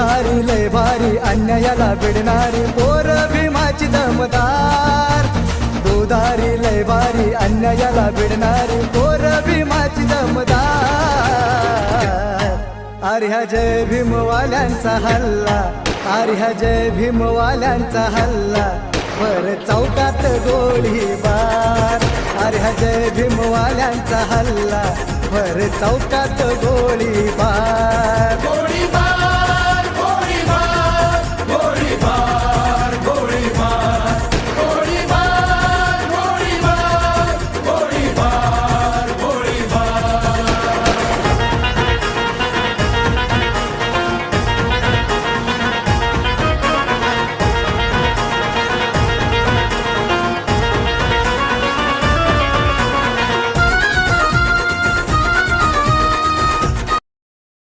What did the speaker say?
दुधारी लय भारी अन्यायाला भिडणारी पोर भीमाची दमदार दुधारी लय भारी अन्यायाला भिडणारी पोर भीमाची दमदार अरे हा जय भीमवाल्यांचा हल्ला अरे हा जय भीमवाल्यांचा हल्ला वर चौकात गोळीबार अरे हा जय भीमवाल्यांचा हल्ला वर चौकात गोळीबार